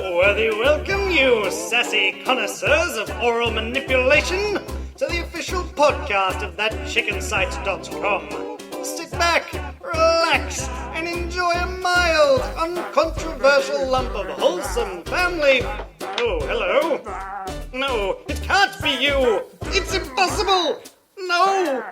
worthy welcome, you sassy connoisseurs of oral manipulation, to the official podcast of thatchickensite.com. Sit back, relax, and enjoy a mild, uncontroversial lump of wholesome family... Oh, hello. No, it can't be you. It's impossible. No.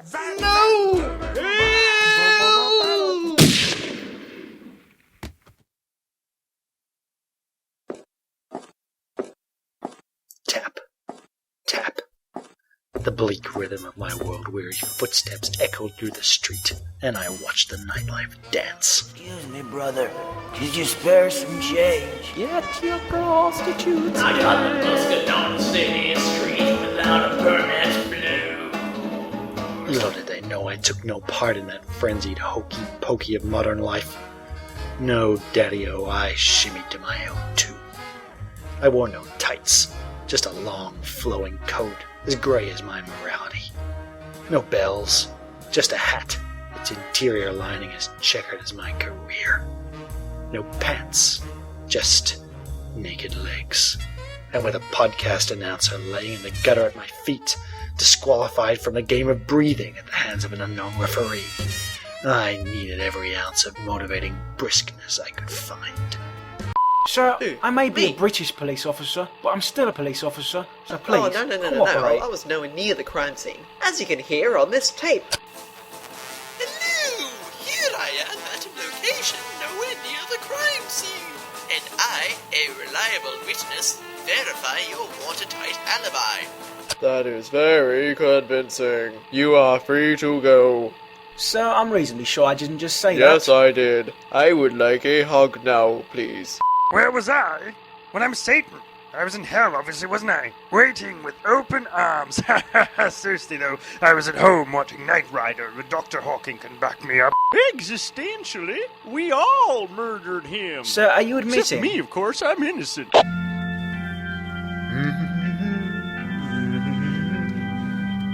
Tap, tap. The bleak rhythm of my world-weary footsteps echoed through the street, and I watched the nightlife dance. Excuse me, brother. Could you spare some change? Get your prostitutes. I got the busker down city street without a permit blue. Little did they know I took no part in that frenzied hokey-pokey of modern life. No, daddy-o, I shimmied to my own tune. I wore no tights, just a long, flowing coat, as grey as my morality. No bells, just a hat, its interior lining as checkered as my career. No pants, just naked legs. And with a podcast announcer laying in the gutter at my feet, disqualified from the game of breathing at the hands of an unknown referee, I needed every ounce of motivating briskness I could find. Sir, I may be a British police officer, but I'm still a police officer, so please, Oh, no. cooperate. I was nowhere near the crime scene, as you can hear on this tape. Hello! Here I am at a location nowhere near the crime scene. And I, a reliable witness, verify your watertight alibi. That is very convincing. You are free to go. Sir, I'm reasonably sure I didn't just say that. Yes, I did. I would like a hug now, please. Where was I? When I'm Satan. I was in hell, obviously, wasn't I? Waiting with open arms. Seriously, though, I was at home watching Knight Rider, but Dr. Hawking can back me up. Existentially, we all murdered him. Sir, are you admitting? Except me, of course. I'm innocent.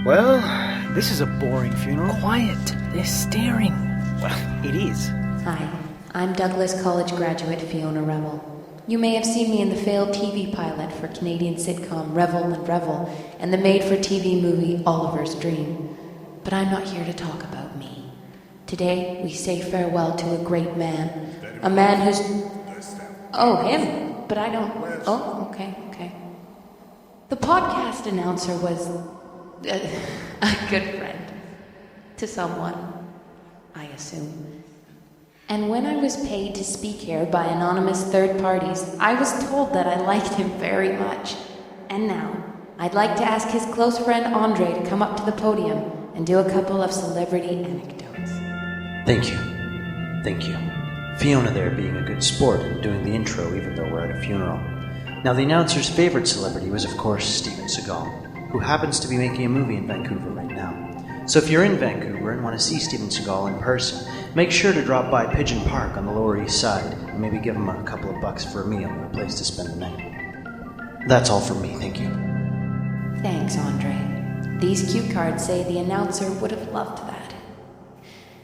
Well, this is a boring funeral. Quiet. They're staring. Well, it is. Hi, I'm Douglas College graduate Fiona Revel. You may have seen me in the failed TV pilot for Canadian sitcom Revel and Revel and the made-for-TV movie Oliver's Dream. But I'm not here to talk about me. Today, we say farewell to a great man. A man who's... Oh, him. But I don't... Oh, okay. The podcast announcer was... a good friend. To someone, I assume. And when I was paid to speak here by anonymous third parties, I was told that I liked him very much. And now, I'd like to ask his close friend Andre to come up to the podium and do a couple of celebrity anecdotes. Thank you. Fiona there being a good sport and doing the intro even though we're at a funeral. Now the announcer's favorite celebrity was of course Steven Seagal, who happens to be making a movie in Vancouver right now. So if you're in Vancouver and want to see Steven Seagal in person, make sure to drop by Pigeon Park on the Lower East Side and maybe give him a couple of bucks for a meal or a place to spend the night. That's all from me, thank you. Thanks, Andre. These cue cards say the announcer would have loved that.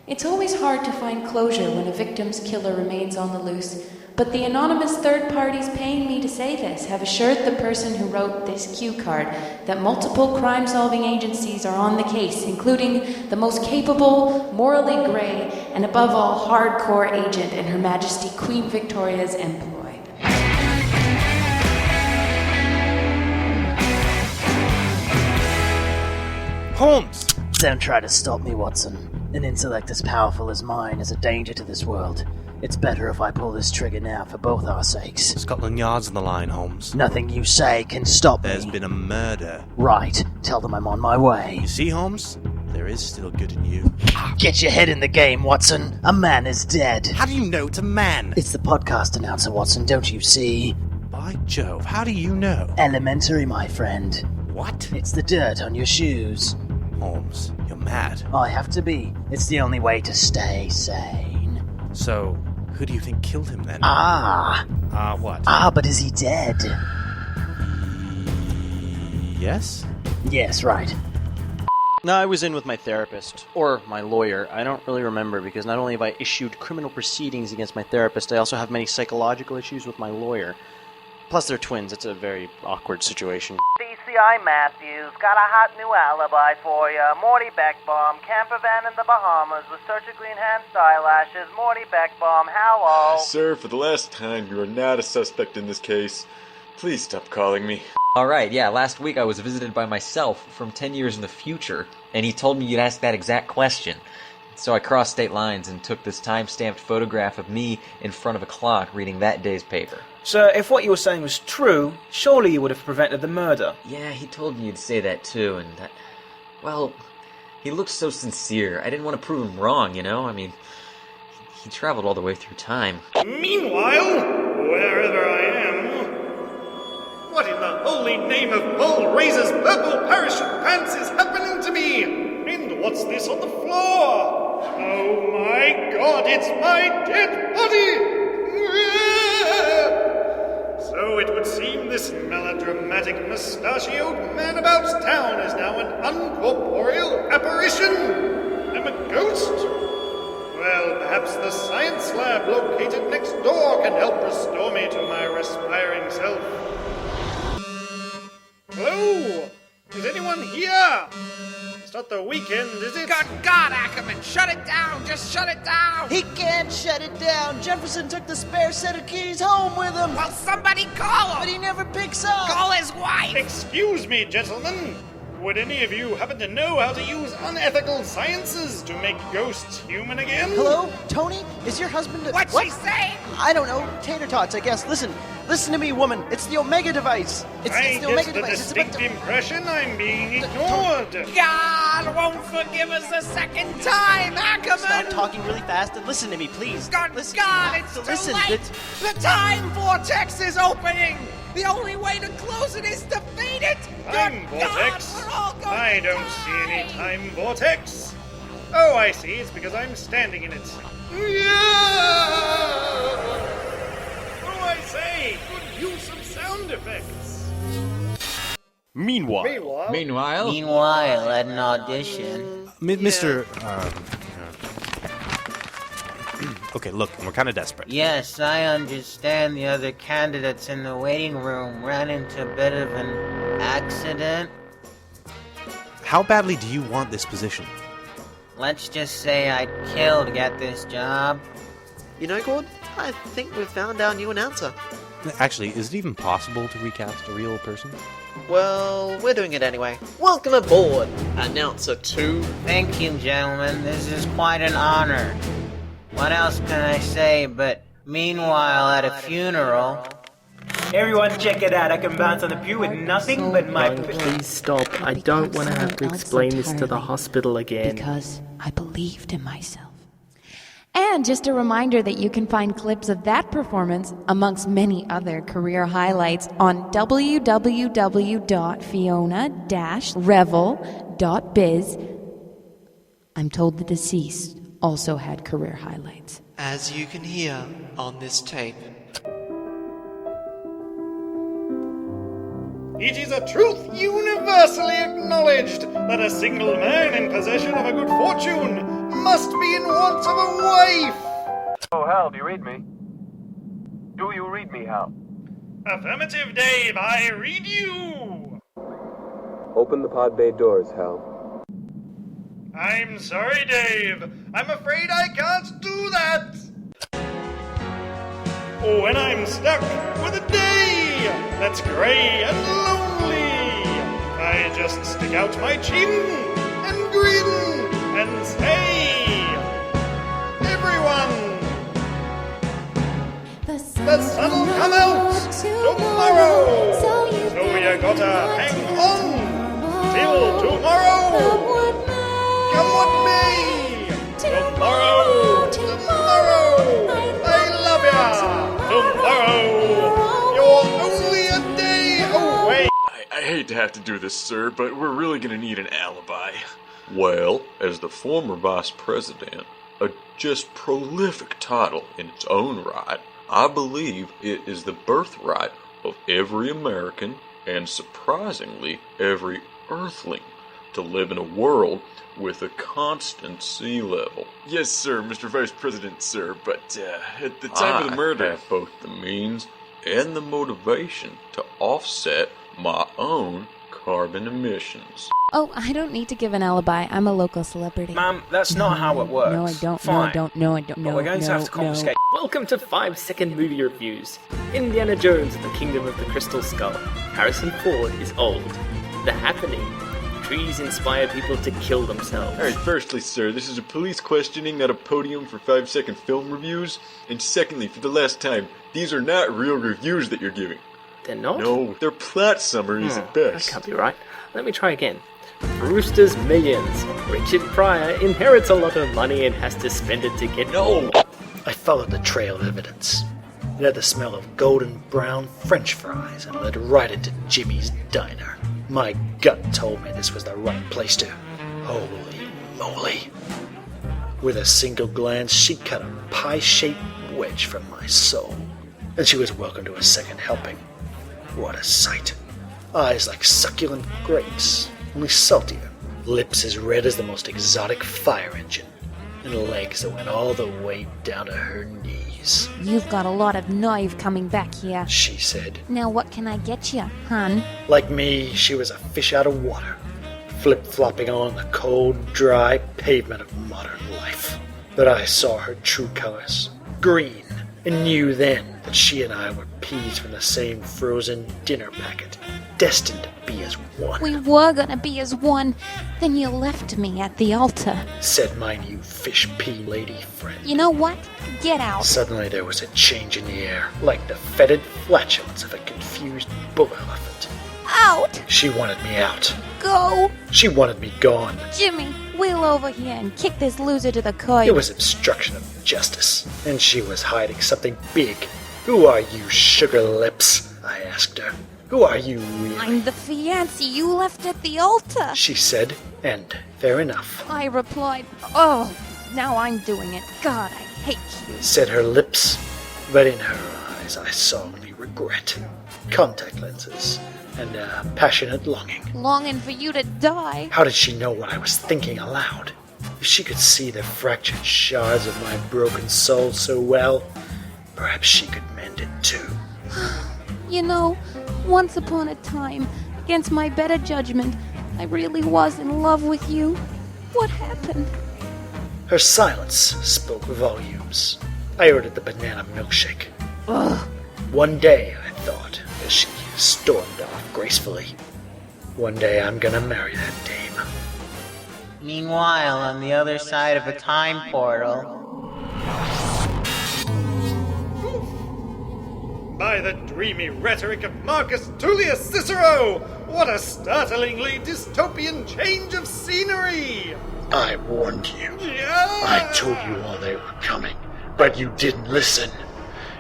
It's always hard to find closure when a victim's killer remains on the loose, but the anonymous third parties paying me to say this have assured the person who wrote this cue card that multiple crime-solving agencies are on the case, including the most capable, morally grey, and above all, hardcore agent in Her Majesty Queen Victoria's employ. Holmes! Don't try to stop me, Watson. An intellect as powerful as mine is a danger to this world. It's better if I pull this trigger now for both our sakes. Scotland Yard's on the line, Holmes. Nothing you say can stop me. There's been a murder. Right. Tell them I'm on my way. You see, Holmes? There is still good in you. Get your head in the game, Watson. A man is dead. How do you know it's a man? It's the podcast announcer, Watson, don't you see? By Jove, how do you know? Elementary, my friend. What? It's the dirt on your shoes. Holmes, you're mad. I have to be. It's the only way to stay sane. So, who do you think killed him then? What? But is he dead? Yes? Yes, right. No, I was in with my therapist, or my lawyer. I don't really remember, because not only have I issued criminal proceedings against my therapist, I also have many psychological issues with my lawyer. Plus, they're twins. It's a very awkward situation. DCI Matthews, got a hot new alibi for ya. Morty Beckbaum, camper van in the Bahamas with surgically enhanced eyelashes. Morty Beckbaum, hello. Sir, for the last time, you are not a suspect in this case. Please stop calling me. Alright, yeah, last week I was visited by myself from 10 years in the future, and he told me you'd ask that exact question. So I crossed state lines and took this time-stamped photograph of me in front of a clock reading that day's paper. Sir, if what you were saying was true, surely you would have prevented the murder. Yeah, he told me you'd say that too, and that... Well, he looked so sincere. I didn't want to prove him wrong, you know? I mean, he traveled all the way through time. Meanwhile, wherever I am, what in the holy name of Paul Razor's purple parachute pants is happening to me? And what's this on the floor? Oh my god, it's my dead body! So it would seem this melodramatic mustachioed man about town is now an uncorporeal apparition. I'm a ghost. Well, perhaps the science lab located next door can help restore me to my respiring self. Hello? Is anyone here? It's not the weekend, is it? Good God, Ackerman, shut it down! Just shut it down! He can't shut it down. Jefferson took the spare set of keys home with him. Well, somebody call him! But he never picks up. Call his wife! Excuse me, gentlemen. Would any of you happen to know how to use unethical sciences to make ghosts human again? Hello? Tony? Is your husband... What's she saying? I don't know. Tater tots, I guess. Listen to me, woman. It's the Omega device. It's I the Omega get the device. distinct impression I'm being ignored. God won't forgive us a second time, Ackerman! Stop talking really fast and listen to me, please. God, listen, it's too late! The time vortex is opening! The only way to close it is to feed it! Time vortex? I don't see any time vortex. Oh, I see. It's because I'm standing in it. What do I say? Good use of sound effects. Meanwhile, Meanwhile, at an audition. Mr. Okay, look, we're kind of desperate. Yes, I understand the other candidates in the waiting room ran into a bit of an accident. How badly do you want this position? Let's just say I'd kill to get this job. You know, Gord, I think we've found our new announcer. Actually, is it even possible to recast a real person? Well, we're doing it anyway. Welcome aboard, Announcer 2. Thank you, gentlemen. This is quite an honor. What else can I say but, meanwhile, at a funeral... Everyone check it out. I can bounce on the pew with nothing but my... Please stop. I don't want to have to explain this to the hospital again. Because I believed in myself. And just a reminder that you can find clips of that performance, amongst many other career highlights, on www.fiona-revel.biz. I'm told the deceased also had career highlights. As you can hear on this tape. It is a truth universally acknowledged that a single man in possession of a good fortune must be in want of a wife. Oh, Hal, do you read me? Do you read me, Hal? Affirmative, Dave, I read you. Open the pod bay doors, Hal. I'm sorry, Dave. I'm afraid I can't do that. When I'm stuck with a day that's grey and lonely, I just stick out my chin and grin and say, everyone, the sun'll come out tomorrow, so you gotta hang on till tomorrow. Come what may, tomorrow, I love ya. Tomorrow, you're only a day away. I hate to have to do this, sir, but we're really gonna need an alibi. Well, as the former vice president, a just prolific title in its own right, I believe it is the birthright of every American, and surprisingly, every Earthling, to live in a world with a constant sea level. Yes, sir, Mr. Vice President, sir, but at the time of the murder... I have both the means and the motivation to offset my own carbon emissions. Oh, I don't need to give an alibi. I'm a local celebrity. Ma'am, that's not how it works. No, I don't. Fine. No, I don't. But we're going to have to confiscate. Welcome to 5-second movie reviews. Indiana Jones and the Kingdom of the Crystal Skull. Harrison Ford is old. The Happening. Trees inspire people to kill themselves. Alright, firstly, sir, this is a police questioning, not a podium for 5-second film reviews. And secondly, for the last time, these are not real reviews that you're giving. They're not? No, they're plot summaries at best. That can't be right. Let me try again. Brewster's Millions. Richard Pryor inherits a lot of money and has to spend it to get... No! I followed the trail of evidence. It had the smell of golden brown French fries and led right into Jimmy's diner. My gut told me this was the right place to... Holy moly. With a single glance, she cut a pie-shaped wedge from my soul. And she was welcome to a second helping. What a sight. Eyes like succulent grapes, only saltier. Lips as red as the most exotic fire engine. And legs that went all the way down to her knees. You've got a lot of nerve coming back here, she said. Now what can I get you, hun? Like me, she was a fish out of water, flip-flopping on the cold, dry pavement of modern life. But I saw her true colors, green, and knew then that she and I were peas from the same frozen dinner packet, destined to be as one. We were gonna be as one, then you left me at the altar, said my new fish pea lady friend. You know what? Get out. Suddenly there was a change in the air, like the fetid flatulence of a confused bull elephant. Out! She wanted me out. Go! She wanted me gone. Jimmy, wheel over here and kick this loser to the curb. It was obstruction of justice, and she was hiding something big. Who are you, sugar lips? I asked her. Who are you really? I'm the fiancé you left at the altar, she said, and fair enough. I replied, oh, now I'm doing it. God, I hate you, said her lips, but in her eyes I saw only regret, contact lenses, and a passionate longing. Longing for you to die. How did she know what I was thinking aloud? If she could see the fractured shards of my broken soul so well, perhaps she could mend it too. You know, once upon a time, against my better judgment, I really was in love with you. What happened? Her silence spoke volumes. I ordered the banana milkshake. Ugh. One day, I thought, as she stormed off gracefully. One day I'm gonna marry that dame. Meanwhile, on the other side of a time portal... By the dreamy rhetoric of Marcus Tullius Cicero! What a startlingly dystopian change of scenery! I warned you. Yeah. I told you all they were coming, but you didn't listen.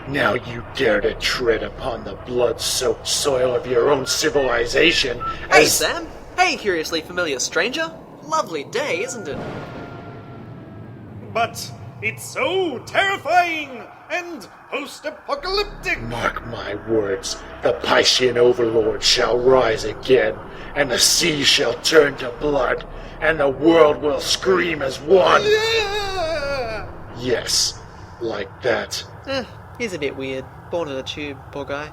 Now you dare to tread upon the blood-soaked soil of your own civilization as... Hey, Sam! Hey, curiously familiar stranger! Lovely day, isn't it? But it's so terrifying and post-apocalyptic! Mark my words, the Piscean overlord shall rise again, and the sea shall turn to blood, and the world will scream as one! Yeah. Yes, like that. He's a bit weird. Born in a tube, poor guy.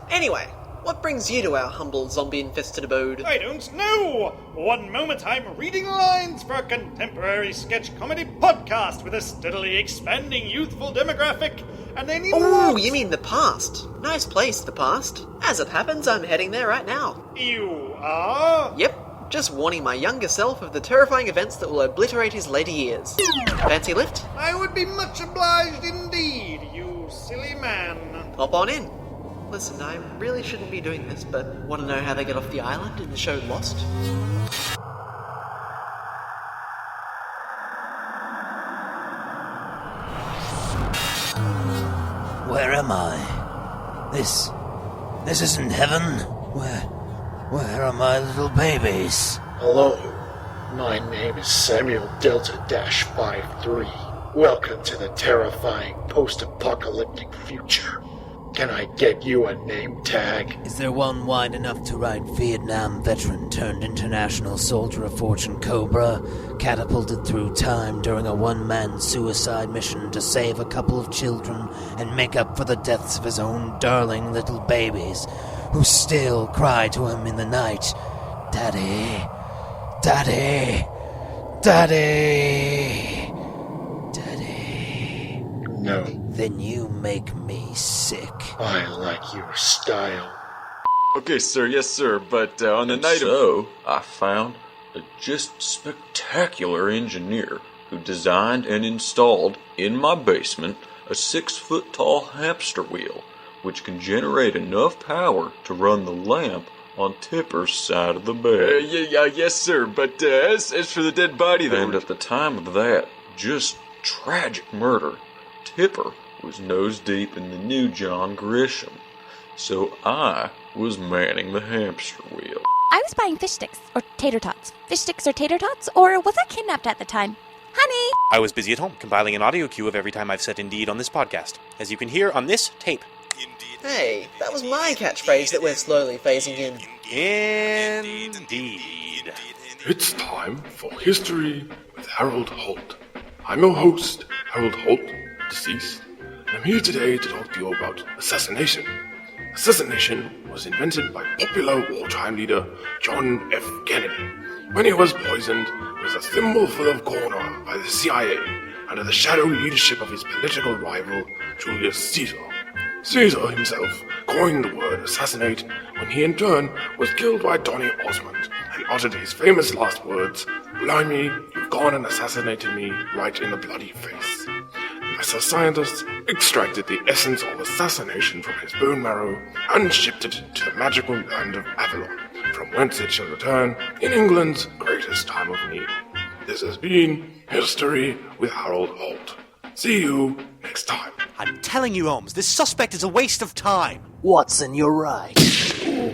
Anyway, what brings you to our humble zombie-infested abode? I don't know! One moment I'm reading lines for a contemporary sketch comedy podcast with a steadily expanding youthful demographic, and then Oh, you mean the past. Nice place, the past. As it happens, I'm heading there right now. You are? Yep, just warning my younger self of the terrifying events that will obliterate his later years. Fancy a lift? I would be much obliged indeed, you silly man. Hop on in. Listen, I really shouldn't be doing this, but want to know how they get off the island in the show Lost? Where am I? This isn't heaven. Where are my little babies? Hello, my name is Samuel Delta-53. Welcome to the terrifying post-apocalyptic future. Can I get you a name tag? Is there one wide enough to write Vietnam veteran turned international soldier of fortune Cobra, catapulted through time during a one-man suicide mission to save a couple of children and make up for the deaths of his own darling little babies, who still cry to him in the night, Daddy, Daddy, Daddy, Daddy. No. Then you make me sick. I like your style. Okay, sir, yes, sir, but on the night of... I found a just spectacular engineer who designed and installed, in my basement, a 6-foot-tall hamster wheel, which can generate enough power to run the lamp on Tipper's side of the bed. Yes, sir, but as for the dead body, though... And at the time of that just tragic murder, Tipper was nose deep in the new John Grisham, so I was manning the hamster wheel. I was buying fish sticks, or tater tots. Fish sticks or tater tots, or was I kidnapped at the time? Honey! I was busy at home, compiling an audio cue of every time I've said indeed on this podcast, as you can hear on this tape. Hey, that was my catchphrase that we're slowly phasing in. Indeed. It's time for History with Harold Holt. I'm your host, Harold Holt, deceased, and I'm here today to talk to you about assassination. Assassination was invented by popular wartime leader John F. Kennedy when he was poisoned with a thimbleful of corn by the CIA under the shadow leadership of his political rival Julius Caesar. Caesar himself coined the word assassinate when he in turn was killed by Donny Osmond and uttered his famous last words, "Blimey, you've gone and assassinated me right in the bloody face." Lesser scientists extracted the essence of assassination from his bone marrow and shipped it to the magical land of Avalon, from whence it shall return in England's greatest time of need. This has been History with Harold Holt. See you next time. I'm telling you, Holmes, this suspect is a waste of time. Watson, you're right.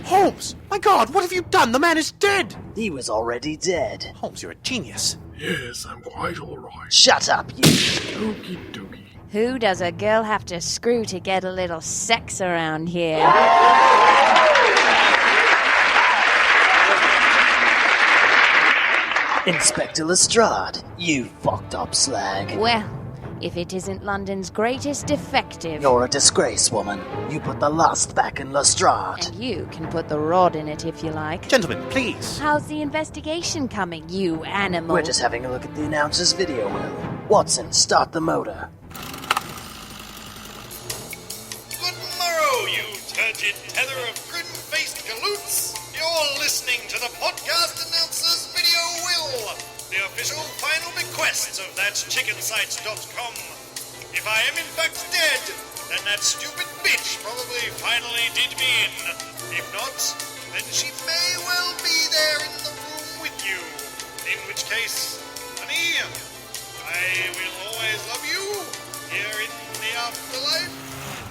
Holmes! My God, what have you done? The man is dead! He was already dead. Holmes, you're a genius. Yes, I'm quite all right. Shut up, you. Okie dokie. Who does a girl have to screw to get a little sex around here? Inspector Lestrade, you fucked up slag. Well, if it isn't London's greatest defective. You're a disgrace, woman. You put the lust back in Lestrade. And you can put the rod in it if you like. Gentlemen, please. How's the investigation coming, you animal? We're just having a look at the announcer's video reel. Watson, start the motor. Good morrow, you turgid tether of grin-faced galoots. You're listening to the podcast announcer's video will, the official final bequests of thatchickensites.com. If I am in fact dead, then that stupid bitch probably finally did me in. If not, then she may well be there in the room with you. In which case, honey, I will always love you here in the afterlife.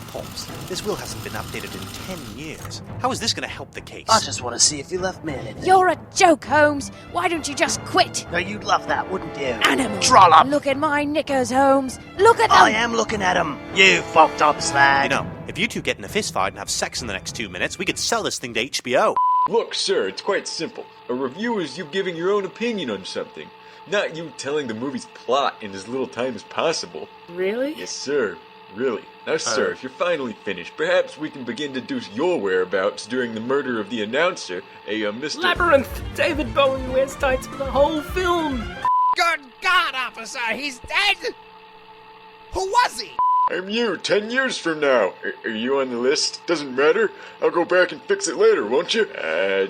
Holmes, this will hasn't been updated in 10 years. How is this going to help the case? I just want to see if you left me anything. You're a joke, Holmes. Why don't you just quit? No, you'd love that, wouldn't you? Animal. Trollop. Look at my knickers, Holmes. Look at them. I am looking at them. You fucked up slag. You know, if you two get in a fist fight and have sex in the next 2 minutes, we could sell this thing to HBO. Look, sir, it's quite simple. A review is you giving your own opinion on something, not you telling the movie's plot in as little time as possible. Really? Yes, sir. Really. Now, sir, if you're finally finished, perhaps we can begin to deduce your whereabouts during the murder of the announcer, Mr. Labyrinth! David Bowie wears tights for the whole film! Good God, officer, he's dead! Who was he? I'm you, 10 years from now. Are you on the list? Doesn't matter. I'll go back and fix it later, won't you?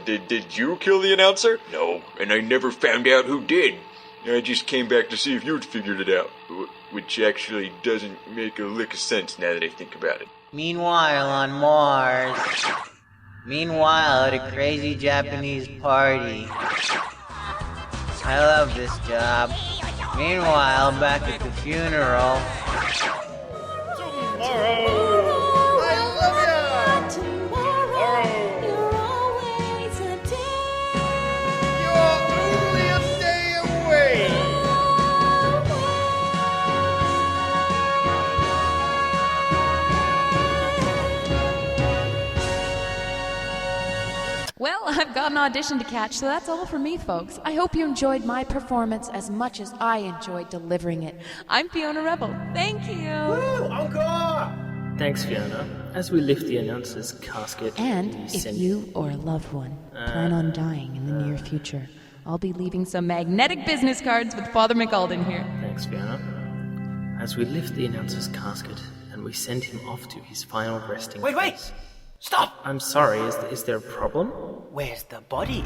Did you kill the announcer? No, and I never found out who did. I just came back to see if you'd figured it out. Which actually doesn't make a lick of sense now that I think about it. Meanwhile, on Mars. Meanwhile, at a crazy Japanese party. I love this job. Meanwhile, back at the funeral. Tomorrow! I love ya! Tomorrow! You're always a day. You're only a day away! Well, I've got an audition to catch, so that's all for me, folks. I hope you enjoyed my performance as much as I enjoyed delivering it. I'm Fiona Rebel. Thank you. Woo! Encore! Thanks, Fiona. As we lift the announcer's casket... And if you or a loved one plan on dying in the near future, I'll be leaving some magnetic business cards with Father McAlden here. Thanks, Fiona. As we lift the announcer's casket and we send him off to his final resting place... Wait! Stop! I'm sorry, is there a problem? Where's the body?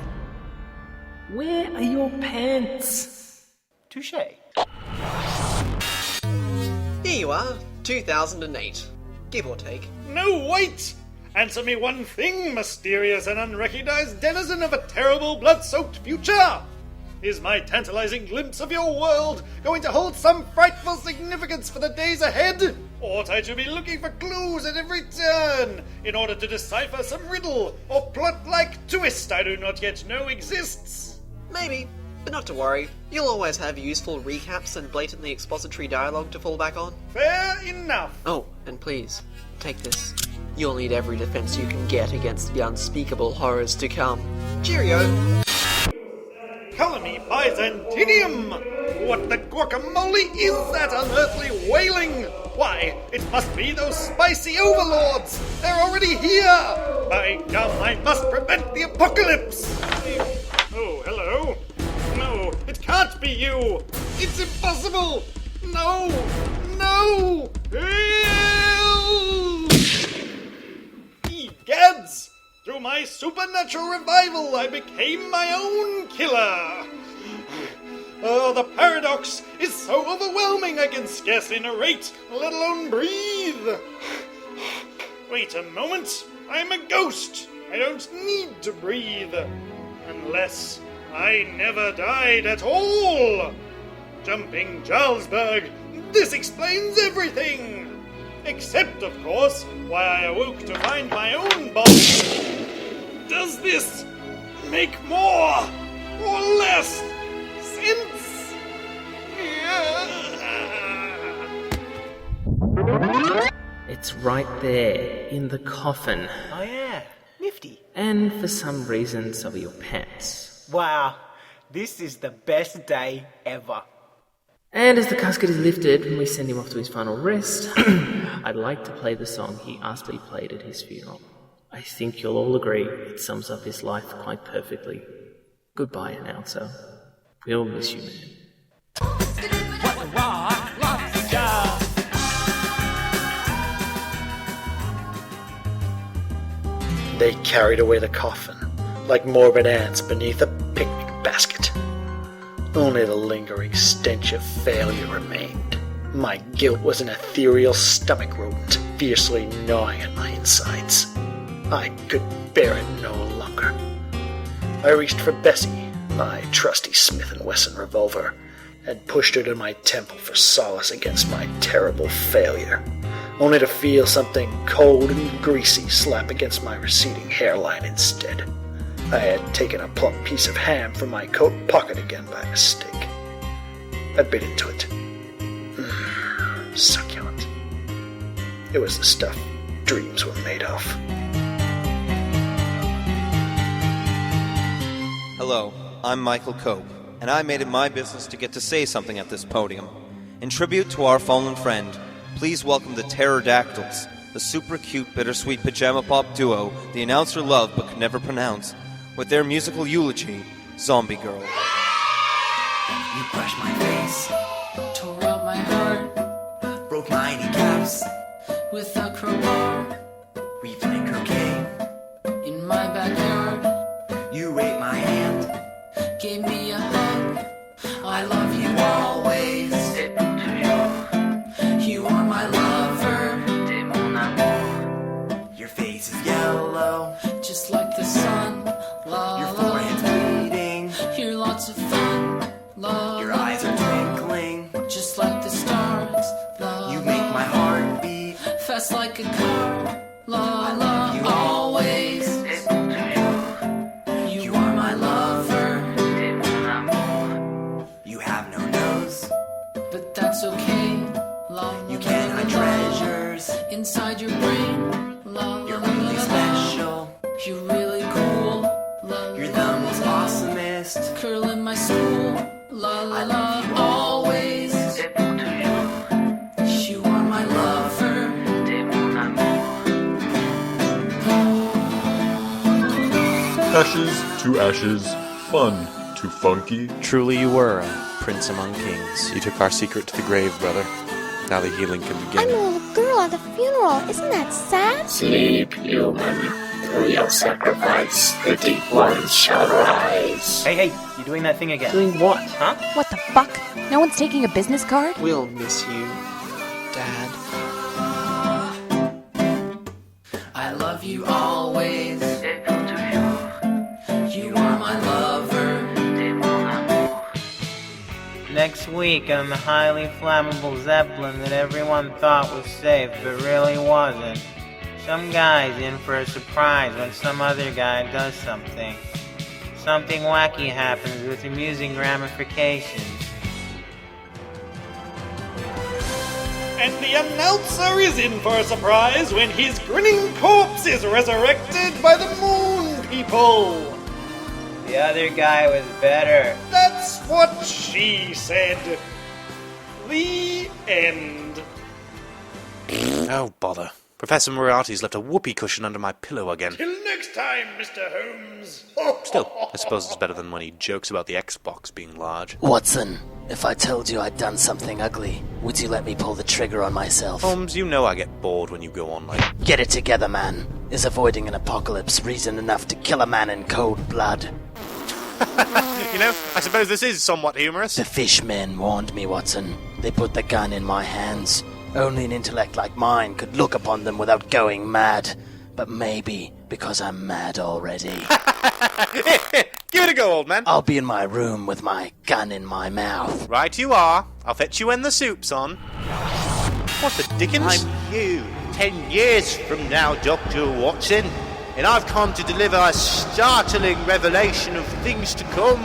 Where are your pants? Touche. Here you are, 2008. Give or take. No, wait! Answer me one thing, mysterious and unrecognized denizen of a terrible blood-soaked future! Is my tantalizing glimpse of your world going to hold some frightful significance for the days ahead? Ought I to be looking for clues at every turn in order to decipher some riddle or plot-like twist I do not yet know exists? Maybe, but not to worry. You'll always have useful recaps and blatantly expository dialogue to fall back on. Fair enough. Oh, and please, take this. You'll need every defense you can get against the unspeakable horrors to come. Cheerio! Colour me Byzantinium! What the guacamole is that unearthly wailing? Why, it must be those spicy overlords! They're already here! By gum, I must prevent the apocalypse! Oh, hello? No, it can't be you! It's impossible! No! No! Egads! Through my supernatural revival, I became my own killer! Oh, the paradox is so overwhelming I can scarcely narrate, let alone breathe! Wait a moment, I'm a ghost! I don't need to breathe! Unless I never died at all! Jumping Jarlsberg, this explains everything! Except, of course, why I awoke to find my own body. Does this make more or less sense? It's right there, in the coffin. Oh yeah, nifty. And for some reason, so are your pants. Wow, this is the best day ever. And as the casket is lifted and we send him off to his final rest, I'd like to play the song he asked to be played at his funeral. I think you'll all agree it sums up his life quite perfectly. Goodbye, announcer. We'll miss you, man. They carried away the coffin, like morbid ants beneath a picnic basket. Only the lingering stench of failure remained. My guilt was an ethereal stomach rodent, fiercely gnawing at my insides. I could bear it no longer. I reached for Bessie, my trusty Smith & Wesson revolver, and pushed her to my temple for solace against my terrible failure, only to feel something cold and greasy slap against my receding hairline instead. I had taken a plump piece of ham from my coat pocket again by mistake. I bit into it. Succulent. It was the stuff dreams were made of. Hello, I'm Michael Cope, and I made it my business to get to say something at this podium. In tribute to our fallen friend, please welcome the Pterodactyls, the super cute, bittersweet pajama pop duo the announcer loved but could never pronounce, with their musical eulogy, Zombie Girl. You brushed my face, tore out my heart, broke my kneecaps with a crowbar. We played croquet in my backyard. You ate my hand, gave me a hug. I love you always. You are my lover. Your face is yellow, just like the sun. Your forehead's bleeding. You're lots of fun. Your eyes are twinkling, just like the stars. You make my heart beat fast like a car. I love you always. You are my lover. You have no nose, but that's okay. You can't hide treasures inside your brain. You're really special. You're really cool. Ashes to ashes, fun to funky. Truly you were a prince among kings. You took our secret to the grave, brother. Now the healing can begin. I'm a little girl at the funeral. Isn't that sad? Sleep, human. Through your sacrifice, the deep ones shall rise. Hey, you're doing that thing again. Doing what? Huh? What the fuck? No one's taking a business card? We'll miss you, Dad. I love you always. You are my lover. Next week on the highly flammable Zeppelin that everyone thought was safe but really wasn't. Some guy's in for a surprise when some other guy does something. Something wacky happens with amusing ramifications. And the announcer is in for a surprise when his grinning corpse is resurrected by the moon people. The other guy was better. That's what she said. The end. Oh, bother. Professor Moriarty's left a whoopee cushion under my pillow again. Till next time, Mr. Holmes. Still, I suppose it's better than when he jokes about the Xbox being large. Watson, if I told you I'd done something ugly, would you let me pull the trigger on myself? Holmes, you know I get bored when you go on like... Get it together, man. Is avoiding an apocalypse reason enough to kill a man in cold blood? You know, I suppose this is somewhat humorous. The fishmen warned me, Watson. They put the gun in my hands. Only an intellect like mine could look upon them without going mad. But maybe because I'm mad already. Give it a go, old man. I'll be in my room with my gun in my mouth. Right you are. I'll fetch you when the soup's on. What the dickens? I'm you 10 years from now, Dr. Watson, and I've come to deliver a startling revelation of things to come.